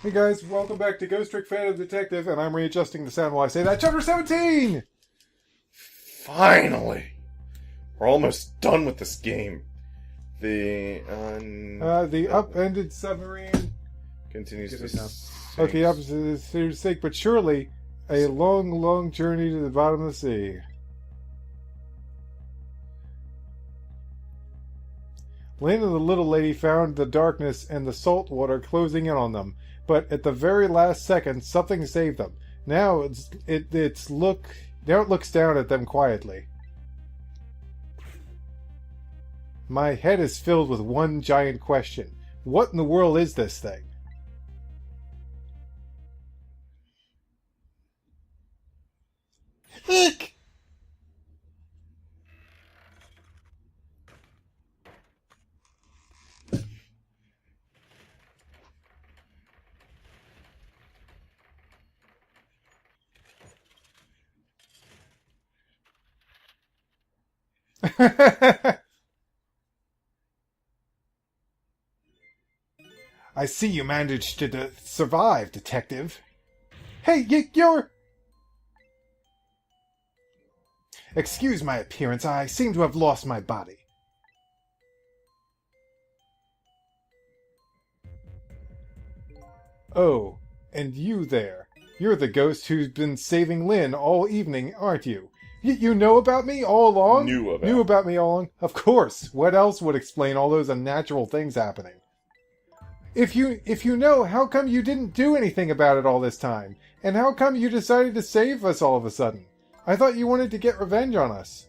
Hey guys, welcome back to Ghost Trick Phantom Detective, and I'm readjusting the sound while I say that. Chapter 17! Finally! We're almost done with this game. The upended submarine continues to sink. sink. Okay, opposite is here to sink, but surely a long, long journey to the bottom of the sea. Lynn and the little lady found the darkness and the salt water closing in on them, but at the very last second, something saved them. Now it looks down at them quietly. My head is filled with one giant question. What in the world is this thing? Hick! I see you managed to survive, Detective. Hey, you're... Excuse my appearance, I seem to have lost my body. Oh, and you there. You're the ghost who's been saving Lynn all evening, aren't you? You know about me all along? Knew about me all along? Of course. What else would explain all those unnatural things happening? If you know, how come you didn't do anything about it all this time? And how come you decided to save us all of a sudden? I thought you wanted to get revenge on us.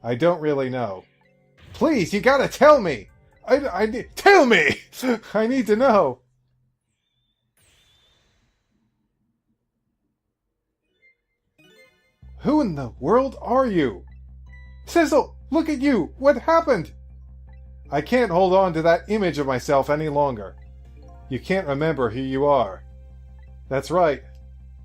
I don't really know. Please, you gotta tell me! Tell me! I need to know! Who in the world are you? Cecil, look at you! What happened? I can't hold on to that image of myself any longer. You can't remember who you are. That's right.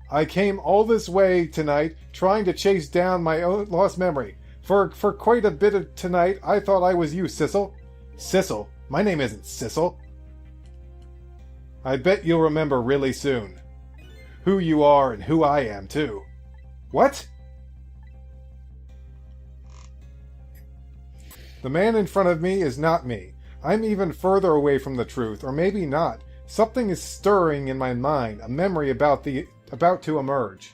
I came all this way tonight trying to chase down my own lost memory. For quite a bit of tonight, I thought I was you, Cecil. Cecil? My name isn't Cecil. I bet you'll remember really soon. Who you are and who I am, too. What? The man in front of me is not me. I'm even further away from the truth, or maybe not. Something is stirring in my mind, a memory about to emerge.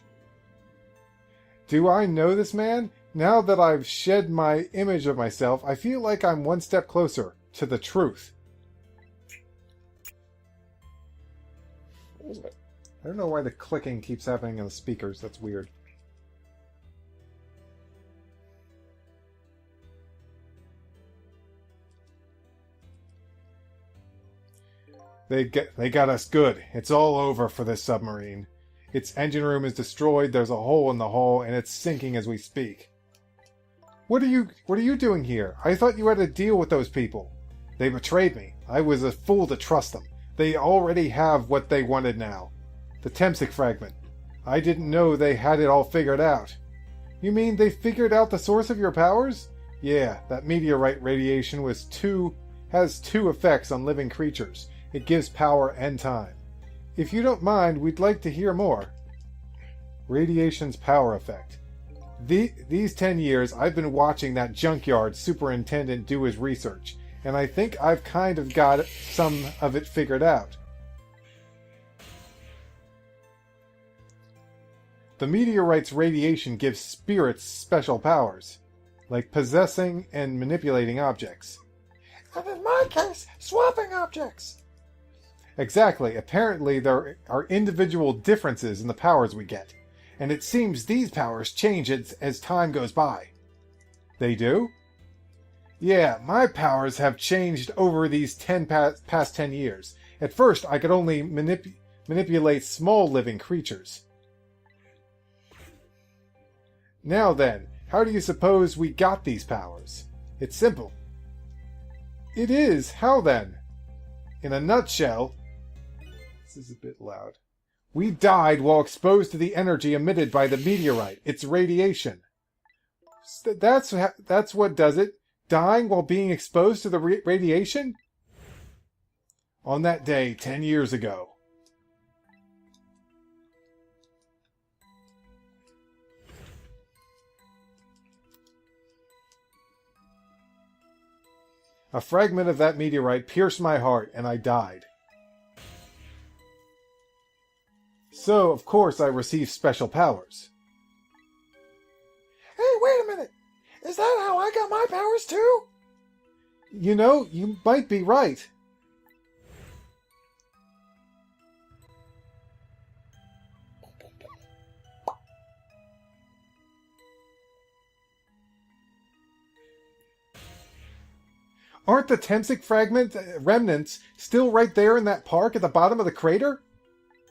Do I know this man? Now that I've shed my image of myself, I feel like I'm one step closer to the truth. What was it? I don't know why the clicking keeps happening on the speakers. That's weird. They got us good. It's all over for this submarine. Its engine room is destroyed, there's a hole in the hull, and it's sinking as we speak. What are you doing here? I thought you had to deal with those people. They betrayed me. I was a fool to trust them. They already have what they wanted now. The Temsic fragment. I didn't know they had it all figured out. You mean they figured out the source of your powers? Yeah, that meteorite radiation has two effects on living creatures. It gives power and time. If you don't mind, we'd like to hear more. Radiation's power effect. These 10 years, I've been watching that junkyard superintendent do his research, and I think I've kind of got some of it figured out. The meteorite's radiation gives spirits special powers, like possessing and manipulating objects. And in my case, swapping objects. Exactly. Apparently there are individual differences in the powers we get, and it seems these powers change as time goes by. They do? Yeah, my powers have changed over these past 10 years. At first, I could only manipulate small living creatures. Now then, how do you suppose we got these powers? It's simple. It is. How then? In a nutshell... This is a bit loud. We died while exposed to the energy emitted by the meteorite. It's radiation. That's what does it? Dying while being exposed to the radiation? On that day 10 years ago. A fragment of that meteorite pierced my heart, and I died. So, of course, I received special powers. Hey, wait a minute! Is that how I got my powers too? You know, you might be right. Aren't the Temsic fragment remnants still right there in that park at the bottom of the crater?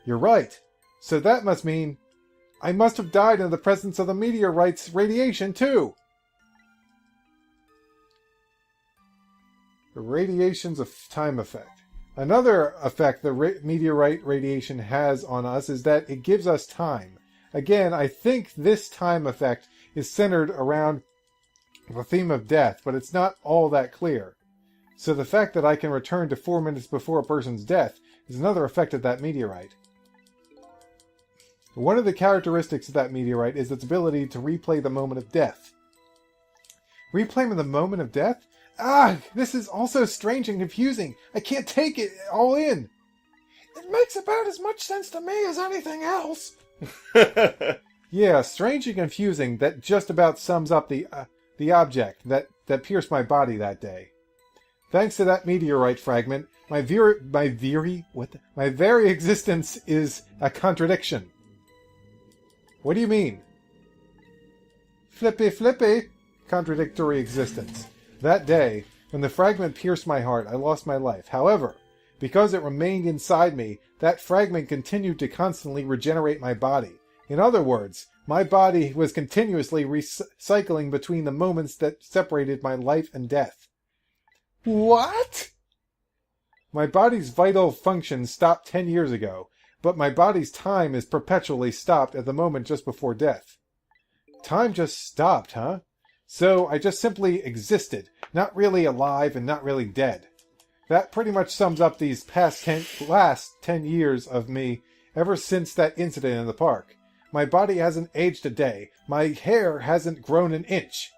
You're right. So that must mean I must have died in the presence of the meteorite's radiation too. The radiation's a time effect. Another effect the meteorite radiation has on us is that it gives us time. Again, I think this time effect is centered around the theme of death, but it's not all that clear. So the fact that I can return to 4 minutes before a person's death is another effect of that meteorite. One of the characteristics of that meteorite is its ability to replay the moment of death. Replaying the moment of death? Ah, this is also strange and confusing. I can't take it all in. It makes about as much sense to me as anything else. Yeah, strange and confusing. That just about sums up the object that pierced my body that day. Thanks to that meteorite fragment, my very existence is a contradiction. What do you mean? Flippy, contradictory existence. That day, when the fragment pierced my heart, I lost my life. However, because it remained inside me, that fragment continued to constantly regenerate my body. In other words, my body was continuously recycling between the moments that separated my life and death. What? My body's vital functions stopped 10 years ago, but my body's time is perpetually stopped at the moment just before death. Time just stopped, huh? So I just simply existed, not really alive and not really dead. That pretty much sums up these last 10 years of me ever since that incident in the park. My body hasn't aged a day. My hair hasn't grown an inch.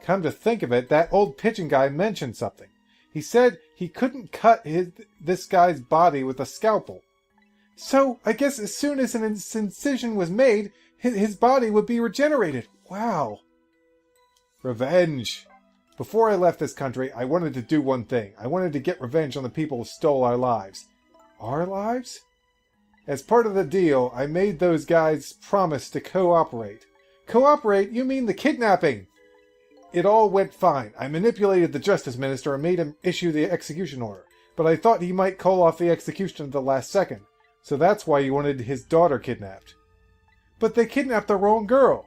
Come to think of it, that old pigeon guy mentioned something. He said he couldn't cut this guy's body with a scalpel. So I guess as soon as an incision was made, his body would be regenerated. Wow. Revenge. Before I left this country, I wanted to do one thing. I wanted to get revenge on the people who stole our lives. Our lives? As part of the deal, I made those guys promise to cooperate. Cooperate? You mean the kidnapping? It all went fine. I manipulated the justice minister and made him issue the execution order. But I thought he might call off the execution at the last second. So that's why he wanted his daughter kidnapped. But they kidnapped the wrong girl.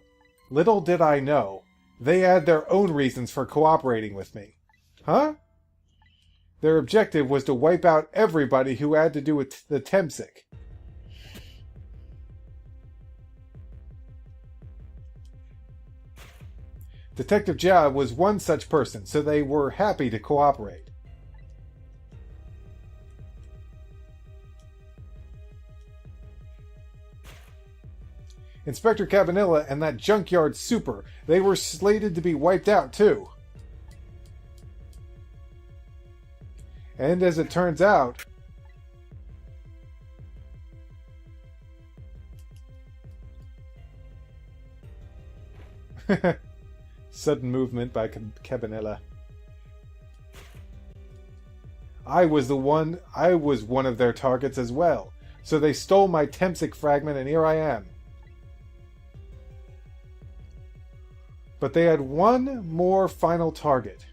Little did I know. They had their own reasons for cooperating with me. Huh? Their objective was to wipe out everybody who had to do with the Temsic. Detective Jia was one such person, so they were happy to cooperate. Inspector Cabanilla and that junkyard super, they were slated to be wiped out too. And as it turns out, sudden movement by Cabanilla. I was one of their targets as well. So they stole my Temsic fragment and here I am. But they had one more final target.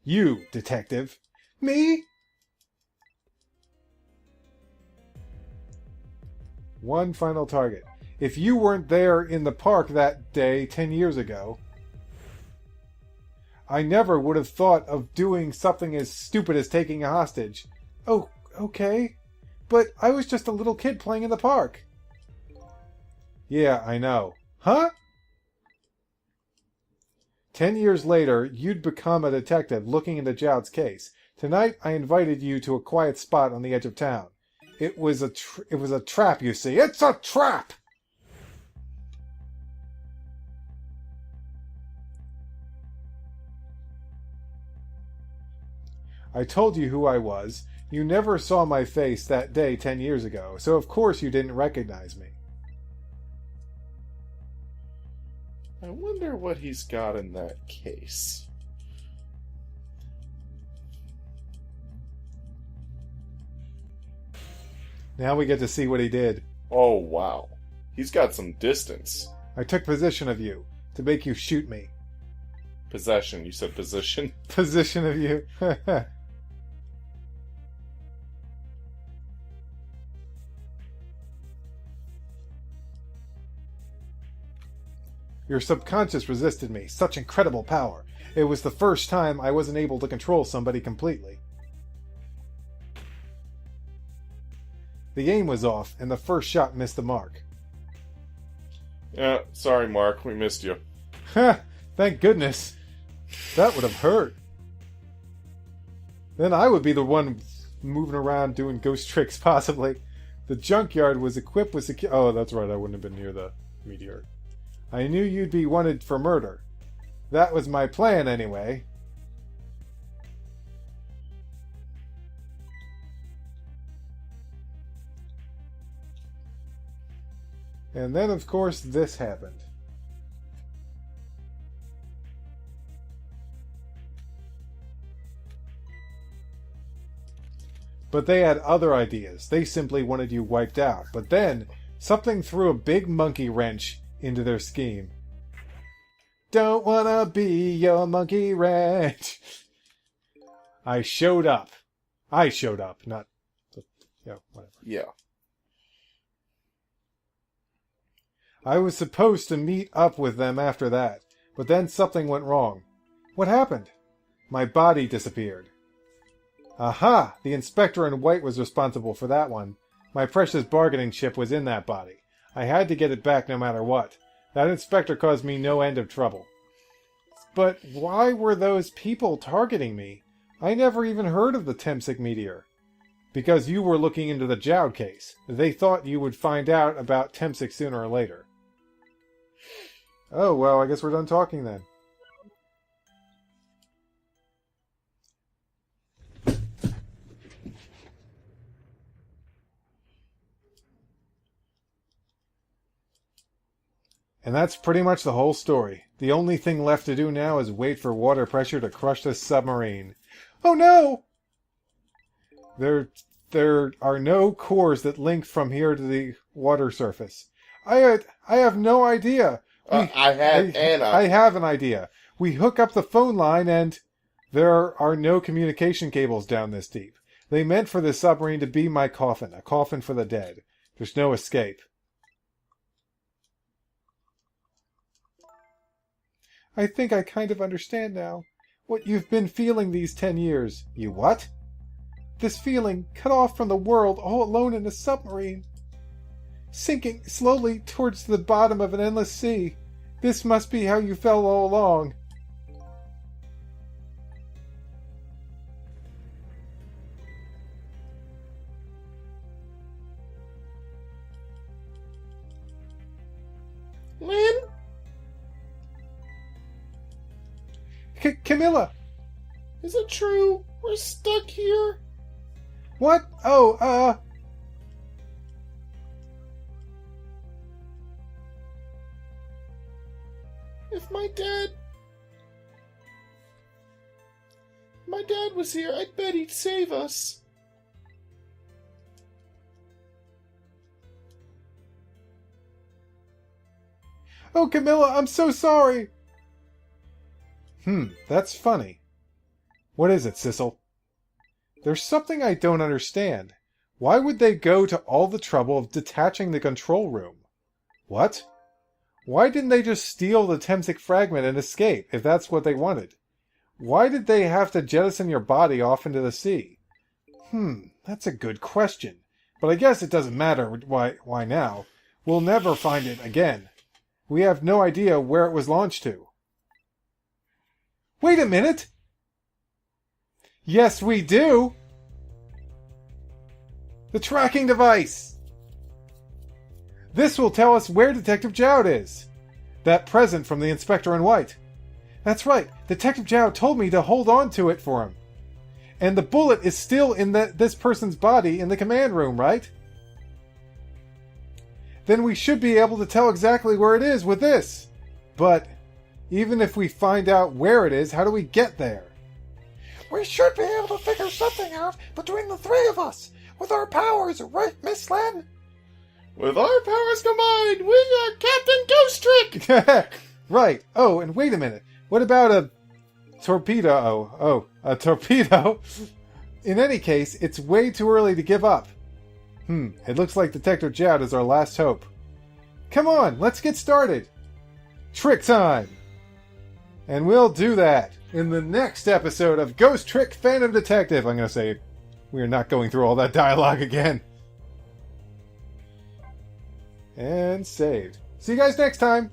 You, detective. Me? One final target. If you weren't there in the park that day 10 years ago, I never would have thought of doing something as stupid as taking a hostage. Oh, okay. But I was just a little kid playing in the park. Yeah, I know. Huh? 10 years later, you'd become a detective looking into Joud's case. Tonight, I invited you to a quiet spot on the edge of town. It was a trap, you see. It's a trap! I told you who I was. You never saw my face that day 10 years ago, so of course you didn't recognize me. I wonder what he's got in that case. Now we get to see what he did. Oh, wow. He's got some distance. I took possession of you to make you shoot me. Possession. You said position? Position of you. Your subconscious resisted me. Such incredible power. It was the first time I wasn't able to control somebody completely. The aim was off, and the first shot missed the mark. Yeah, sorry, Mark. We missed you. Ha! Thank goodness. That would have hurt. Then I would be the one moving around doing ghost tricks, possibly. The junkyard was equipped with Oh, that's right. I wouldn't have been near the meteor. I knew you'd be wanted for murder. That was my plan, anyway. And then, of course, this happened. But they had other ideas. They simply wanted you wiped out. But then, something threw a big monkey wrench into their scheme. Don't wanna be your monkey wrench. I showed up, not... Yeah, whatever. Yeah. I was supposed to meet up with them after that, but then something went wrong. What happened? My body disappeared. Aha! The inspector in white was responsible for that one. My precious bargaining chip was in that body. I had to get it back no matter what. That inspector caused me no end of trouble. But why were those people targeting me? I never even heard of the Temsic meteor. Because you were looking into the Joud case. They thought you would find out about Temsic sooner or later. Oh, well, I guess we're done talking then. And that's pretty much the whole story. The only thing left to do now is wait for water pressure to crush this submarine. Oh no! There are no cores that link from here to the water surface. I have no idea. I have an idea. We hook up the phone line and there are no communication cables down this deep. They meant for this submarine to be my coffin, a coffin for the dead. There's no escape. I think I kind of understand now. What you've been feeling these 10 years. You what? This feeling, cut off from the world, all alone in a submarine. Sinking slowly towards the bottom of an endless sea. This must be how you felt all along. Lynn? Camilla! Is it true? We're stuck here? What? Oh, If my dad was here, I'd bet he'd save us. Oh, Camilla, I'm so sorry! That's funny. What is it, Sissel? There's something I don't understand. Why would they go to all the trouble of detaching the control room? What? Why didn't they just steal the Temsic fragment and escape, if that's what they wanted? Why did they have to jettison your body off into the sea? That's a good question. But I guess it doesn't matter why now. We'll never find it again. We have no idea where it was launched to. Wait a minute! Yes, we do! The tracking device! This will tell us where Detective Jowd is. That present from the Inspector in White. That's right, Detective Jowd told me to hold on to it for him. And the bullet is still in this person's body in the command room, right? Then we should be able to tell exactly where it is with this. But even if we find out where it is, how do we get there? We should be able to figure something out between the three of us, with our powers, right, Miss Len? With our powers combined, we are Captain Ghost Trick! Right. Oh, and wait a minute. What about a torpedo? Oh, a torpedo? In any case, it's way too early to give up. It looks like Detective Jowd is our last hope. Come on, let's get started. Trick time! And we'll do that in the next episode of Ghost Trick Phantom Detective. I'm going to say we are not going through all that dialogue again. And saved. See you guys next time.